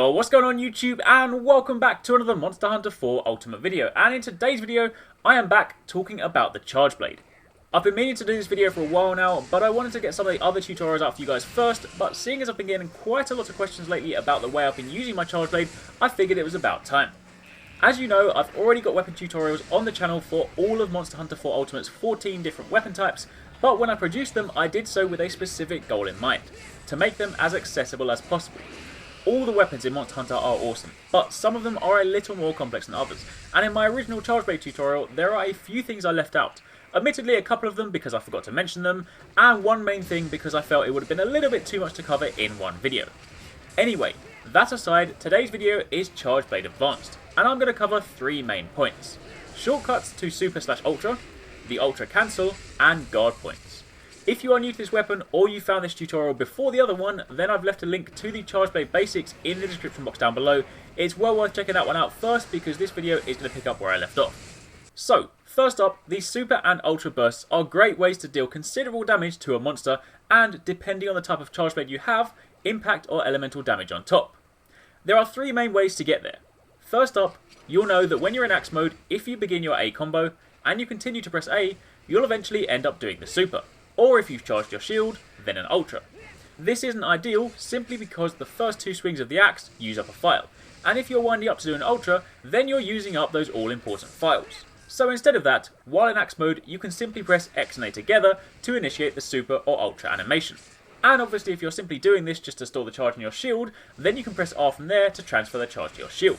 Yo, what's going on YouTube, and welcome back to another Monster Hunter 4 Ultimate video. And in today's video, I am back talking about the Charge Blade. I've been meaning to do this video for a while now, but I wanted to get some of the other tutorials out for you guys first, but seeing as I've been getting quite a lot of questions lately about the way I've been using my Charge Blade, I figured it was about time. As you know, I've already got weapon tutorials on the channel for all of Monster Hunter 4 Ultimate's 14 different weapon types, but when I produced them, I did so with a specific goal in mind: to make them as accessible as possible. All the weapons in Monster Hunter are awesome, but some of them are a little more complex than others, and in my original Charge Blade tutorial, there are a few things I left out. Admittedly, a couple of them because I forgot to mention them, and one main thing because I felt it would have been a little bit too much to cover in one video. Anyway, that aside, today's video is Charge Blade Advanced, and I'm going to cover three main points: shortcuts to Super/Ultra, the Ultra Cancel, and guard points. If you are new to this weapon, or you found this tutorial before the other one, then I've left a link to the Charge Blade Basics in the description box down below. It's well worth checking that one out first, because this video is going to pick up where I left off. So, first up, the Super and Ultra Bursts are great ways to deal considerable damage to a monster, and depending on the type of Charge Blade you have, impact or elemental damage on top. There are three main ways to get there. First up, you'll know that when you're in Axe mode, if you begin your A combo, and you continue to press A, you'll eventually end up doing the Super. Or if you've charged your shield, then an Ultra. This isn't ideal simply because the first two swings of the axe use up a file, and if you're winding up to do an Ultra, then you're using up those all important files. So instead of that, while in axe mode, you can simply press X and A together to initiate the Super or Ultra animation. And obviously if you're simply doing this just to store the charge on your shield, then you can press R from there to transfer the charge to your shield.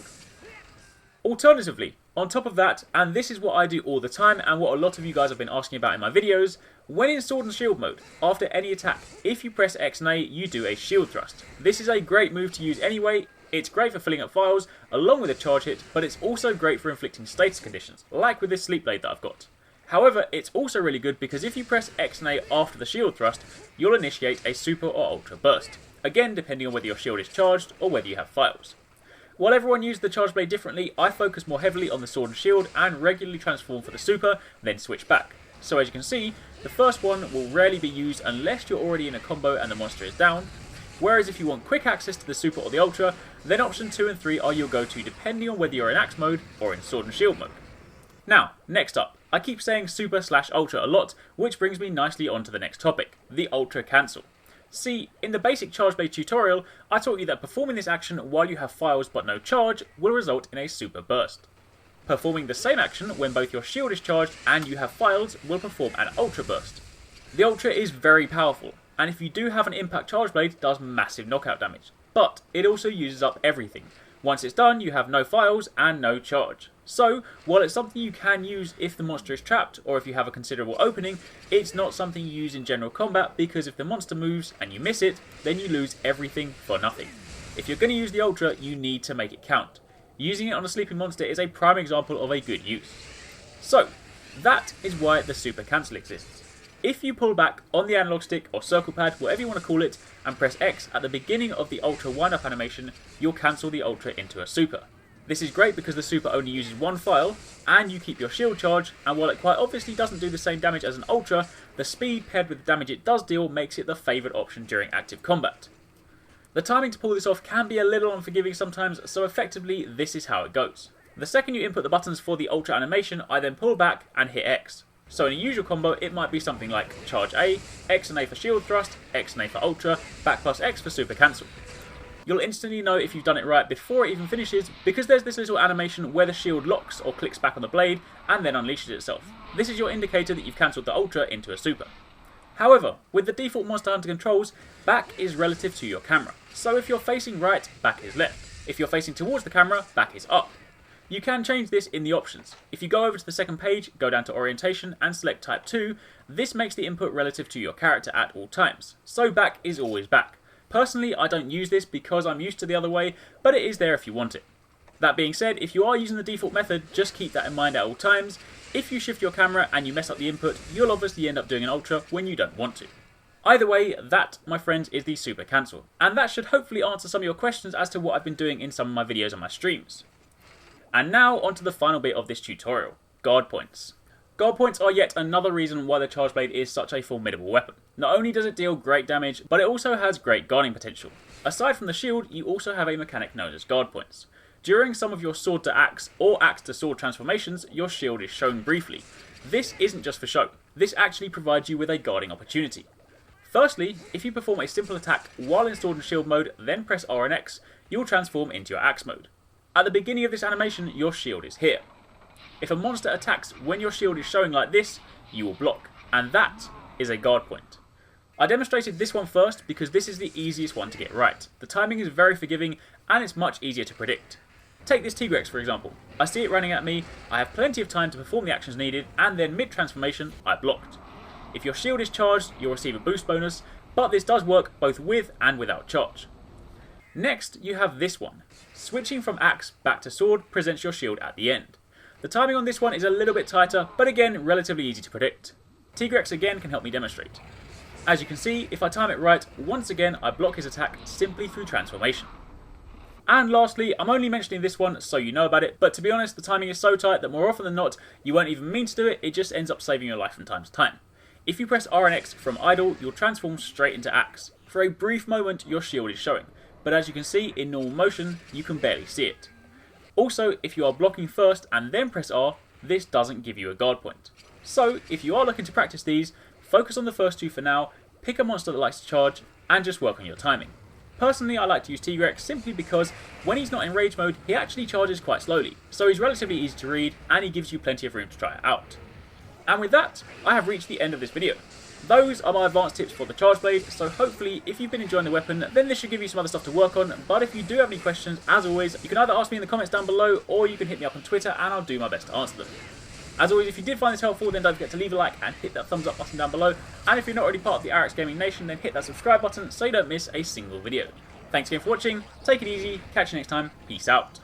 Alternatively, on top of that, and this is what I do all the time and what a lot of you guys have been asking about in my videos, when in Sword and Shield mode, after any attack, if you press X and A, you do a shield thrust. This is a great move to use anyway. It's great for filling up files, along with a charge hit, but it's also great for inflicting status conditions, like with this Sleep Blade that I've got. However, it's also really good because if you press X and A after the shield thrust, you'll initiate a Super or Ultra Burst, again depending on whether your shield is charged or whether you have files. While everyone uses the Charge Blade differently, I focus more heavily on the Sword and Shield and regularly transform for the Super, then switch back. So as you can see, the first one will rarely be used unless you're already in a combo and the monster is down, whereas if you want quick access to the Super or the Ultra, then option 2 and 3 are your go-to depending on whether you're in Axe mode or in Sword and Shield mode. Now, next up, I keep saying Super/Ultra a lot, which brings me nicely onto the next topic, the Ultra Cancel. See, in the basic Charge Blade tutorial, I taught you that performing this action while you have files but no charge will result in a Super Burst. Performing the same action when both your shield is charged and you have files will perform an Ultra Burst. The Ultra is very powerful, and if you do have an impact Charge Blade, does massive knockout damage. But it also uses up everything. Once it's done, you have no files and no charge. So, while it's something you can use if the monster is trapped or if you have a considerable opening, it's not something you use in general combat because if the monster moves and you miss it, then you lose everything for nothing. If you're going to use the Ultra, you need to make it count. Using it on a sleeping monster is a prime example of a good use. So, that is why the Super Cancel exists. If you pull back on the analog stick or circle pad, whatever you want to call it, and press X at the beginning of the Ultra wind-up animation, you'll cancel the Ultra into a Super. This is great because the Super only uses one file, and you keep your shield charge, and while it quite obviously doesn't do the same damage as an Ultra, the speed paired with the damage it does deal makes it the favourite option during active combat. The timing to pull this off can be a little unforgiving sometimes, so effectively this is how it goes. The second you input the buttons for the Ultra animation, I then pull back and hit X. So in a usual combo, it might be something like Charge A, X and A for Shield Thrust, X and A for Ultra, back plus X for Super Cancel. You'll instantly know if you've done it right before it even finishes, because there's this little animation where the shield locks or clicks back on the blade and then unleashes itself. This is your indicator that you've cancelled the Ultra into a Super. However, with the default Monster Hunter controls, back is relative to your camera. So if you're facing right, back is left. If you're facing towards the camera, back is up. You can change this in the options. If you go over to the second page, go down to Orientation and select Type 2, this makes the input relative to your character at all times. So back is always back. Personally, I don't use this because I'm used to the other way, but it is there if you want it. That being said, if you are using the default method, just keep that in mind at all times. If you shift your camera and you mess up the input, you'll obviously end up doing an Ultra when you don't want to. Either way, that, my friends, is the Super Cancel. And that should hopefully answer some of your questions as to what I've been doing in some of my videos on my streams. And now onto the final bit of this tutorial, guard points. Gold points are yet another reason why the Charge Blade is such a formidable weapon. Not only does it deal great damage, but it also has great guarding potential. Aside from the shield, you also have a mechanic known as guard points. During some of your sword to axe or axe to sword transformations, your shield is shown briefly. This isn't just for show, this actually provides you with a guarding opportunity. Firstly, if you perform a simple attack while in sword and shield mode, then press R and X, you will transform into your axe mode. At the beginning of this animation, your shield is here. If a monster attacks when your shield is showing like this, you will block, and that is a guard point. I demonstrated this one first because this is the easiest one to get right. The timing is very forgiving and it's much easier to predict. Take this Arekkz for example. I see it running at me, I have plenty of time to perform the actions needed, and then mid-transformation, I blocked. If your shield is charged, you'll receive a boost bonus, but this does work both with and without charge. Next, you have this one. Switching from axe back to sword presents your shield at the end. The timing on this one is a little bit tighter, but again, relatively easy to predict. Arekkz again can help me demonstrate. As you can see, if I time it right, once again I block his attack simply through transformation. And lastly, I'm only mentioning this one so you know about it, but to be honest, the timing is so tight that more often than not, you won't even mean to do it, it just ends up saving your life from time to time. If you press R and X from idle, you'll transform straight into axe. For a brief moment, your shield is showing, but as you can see, in normal motion, you can barely see it. Also, if you are blocking first and then press R, this doesn't give you a guard point. So, if you are looking to practice these, focus on the first two for now, pick a monster that likes to charge, and just work on your timing. Personally, I like to use Arekkz simply because when he's not in rage mode, he actually charges quite slowly, so he's relatively easy to read, and he gives you plenty of room to try it out. And with that, I have reached the end of this video. Those are my advanced tips for the Charge Blade, so hopefully if you've been enjoying the weapon, then this should give you some other stuff to work on, but if you do have any questions, as always, you can either ask me in the comments down below, or you can hit me up on Twitter and I'll do my best to answer them. As always, if you did find this helpful, then don't forget to leave a like and hit that thumbs up button down below, and if you're not already part of the Arekkz Gaming Nation, then hit that subscribe button so you don't miss a single video. Thanks again for watching, take it easy, catch you next time, peace out.